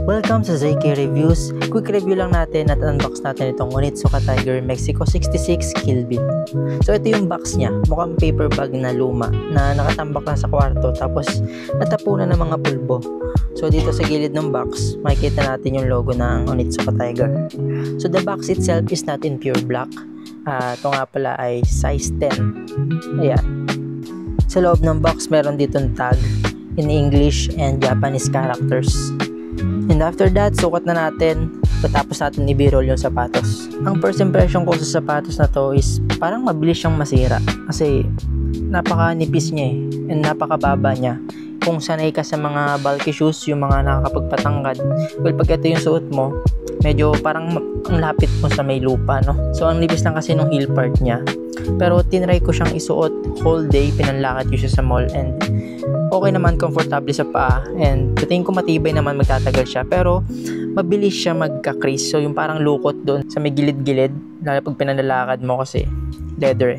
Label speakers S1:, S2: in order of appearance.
S1: Welcome sa ZK Reviews. Quick review lang natin at unbox natin itong Onitsuka Tiger Mexico 66 Kill Bill. So ito yung box niya, mukhang paper bag na luma na nakatambak lang sa kwarto tapos natapunan ng mga pulbo. So dito sa gilid ng box, makikita natin yung logo ng Onitsuka Tiger. So the box itself is not in pure black. Ito nga pala ay size 10. Ayan. Sa loob ng box meron ditong tag in English and Japanese characters. And after that, sukat na natin patapos natin i-b-roll yung sapatos. Ang first impression ko sa sapatos na to is parang mabilis siyang masira kasi napaka-nipis niya and napakababa niya. Kung sanay ka sa mga bulky shoes, yung mga nakakapagpatangkad, well, pag ito yung suot mo, medyo parang ang lapit mo sa may lupa, no? So ang nipis lang kasi nung heel part niya. Pero tinry ko siyang isuot whole day, pinanlakad ko siya sa mall and okay naman, comfortable sa paa and tingin ko matibay naman, magtatagal siya, pero mabilis siya magka-crease. So yung parang lukot doon sa may gilid-gilid, lalo pag pinanlalakad mo kasi leather